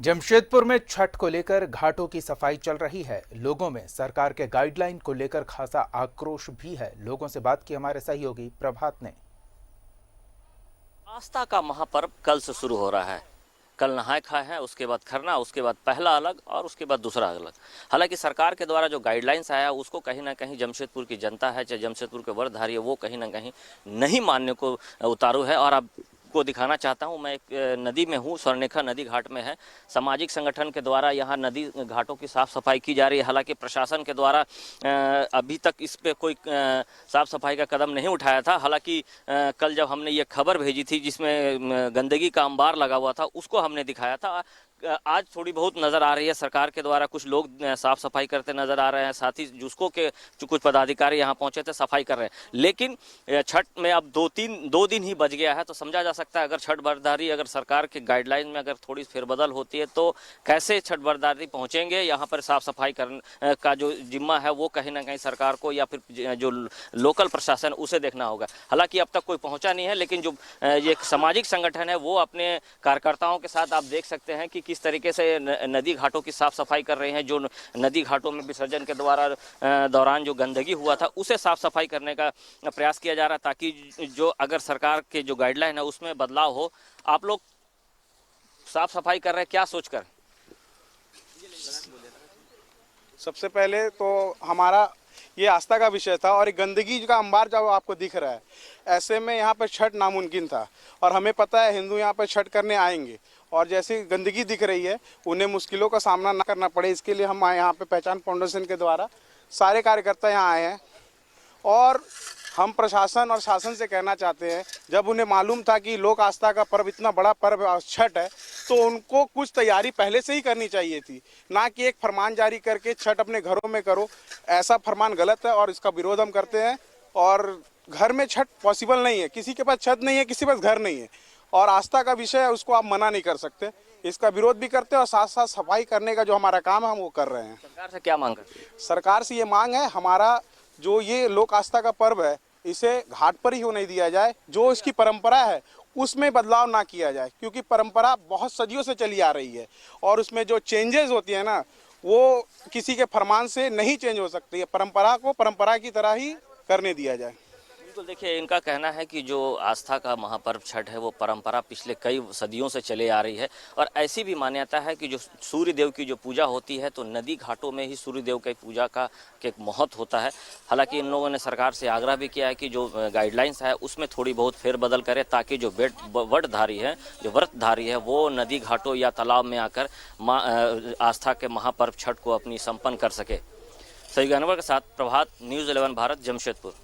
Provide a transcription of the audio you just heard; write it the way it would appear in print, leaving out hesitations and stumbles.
जमशेदपुर में छठ को लेकर घाटों की सफाई चल रही है। लोगों में सरकार के गाइडलाइन को लेकर खासा आक्रोश भी है। लोगों से बात की हमारे सहयोगी प्रभात ने। आस्था का महापर्व कल से शुरू हो रहा है। कल नहाय खाए हैं, उसके बाद खरना, उसके बाद पहला अलग और उसके बाद दूसरा अलग। हालांकि सरकार के द्वारा जो गाइडलाइंस आया उसको कहीं ना कहीं जमशेदपुर की जनता है, चाहे जमशेदपुर के वर्दधारी है, वो कहीं ना कहीं नहीं मानने को उतारू है। और अब को दिखाना चाहता हूं, मैं एक नदी में हूं, स्वर्णरेखा नदी घाट में है। सामाजिक संगठन के द्वारा यहां नदी घाटों की साफ सफाई की जा रही है। हालांकि प्रशासन के द्वारा अभी तक इस पे कोई साफ सफाई का कदम नहीं उठाया था। हालांकि कल जब हमने ये खबर भेजी थी जिसमें गंदगी का अंबार लगा हुआ था, उसको हमने दिखाया था। आज थोड़ी बहुत नज़र आ रही है दिन के द्वारा कुछ लोग साफ सफाई करते नजर आ रहे हैं। साथ ही जुस्को के कुछ पदाधिकारी यहाँ पहुंचे थे, सफाई कर रहे हैं। लेकिन छठ में अब दो दिन ही बच गया है, तो समझा जा सकता है अगर छठ बरदारी अगर सरकार के गाइडलाइन में अगर थोड़ी फेरबदल होती है तो कैसे छठ बरदारी पहुंचेंगे। यहाँ पर साफ सफाई करने का जो जिम्मा है वो कहीं ना कहीं सरकार को या फिर जो लोकल प्रशासन उसे देखना होगा। हालांकि अब तक कोई पहुंचा नहीं है, लेकिन जो ये सामाजिक संगठन है वो अपने कार्यकर्ताओं के साथ आप देख सकते हैं कि किस तरीके से नदी घाटों की साफ सफाई कर रहे हैं। जो नदी घाटों में विसर्जन के दौरान जो गंदगी हुआ था उसे साफ सफाई करने का प्रयास किया जा रहा है, ताकि जो अगर सरकार के जो गाइडलाइन है उसमें बदलाव हो। आप लोग साफ सफाई कर रहे हैं, क्या सोचकर? सबसे पहले तो हमारा ये आस्था का विषय था, और गंदगी का अंबार जब आपको दिख रहा है, ऐसे में यहाँ पर छठ नामुमकिन था। और हमें पता है हिंदू यहाँ पर छठ करने आएंगे, और जैसी गंदगी दिख रही है उन्हें मुश्किलों का सामना ना करना पड़े, इसके लिए हम यहाँ पे पहचान फाउंडेशन के द्वारा सारे कार्यकर्ता यहाँ आए हैं। और हम प्रशासन और शासन से कहना चाहते हैं, जब उन्हें मालूम था कि लोक आस्था का पर्व इतना बड़ा पर्व छठ है, तो उनको कुछ तैयारी पहले से ही करनी चाहिए थी, ना कि एक फरमान जारी करके छठ अपने घरों में करो। ऐसा फरमान गलत है और इसका विरोध हम करते हैं। और घर में छठ पॉसिबल नहीं है, किसी के पास छत नहीं है, किसी के पास घर नहीं है, और आस्था का विषय है, उसको आप मना नहीं कर सकते। इसका विरोध भी करते हैं और साथ साथ सफाई करने का जो हमारा काम है हम वो कर रहे हैं। सरकार से क्या मांग करते हैं? सरकार से ये मांग है, हमारा जो ये लोक आस्था का पर्व है इसे घाट पर ही होने दिया जाए। जो इसकी परंपरा है उसमें बदलाव ना किया जाए, क्योंकि परंपरा बहुत सदियों से चली आ रही है, और उसमें जो चेंजेस होती है ना, वो किसी के फरमान से नहीं चेंज हो सकती है। परंपरा को परंपरा की तरह ही करने दिया जाए। बिल्कुल, देखिए इनका कहना है कि जो आस्था का महापर्व छठ है वो परंपरा पिछले कई सदियों से चले आ रही है। और ऐसी भी मान्यता है कि जो सूर्य देव की जो पूजा होती है तो नदी घाटों में ही सूर्य देव की पूजा का एक महत्व होता है। हालांकि इन लोगों ने सरकार से आग्रह भी किया है कि जो गाइडलाइंस है उसमें थोड़ी बहुत फेरबदल करे, ताकि जो व्रतधारी है वो नदी घाटों या तालाब में आकर आस्था के महापर्व छठ को अपनी संपन्न कर सके। सही अनवर के साथ प्रभात, न्यूज़ 11 भारत, जमशेदपुर।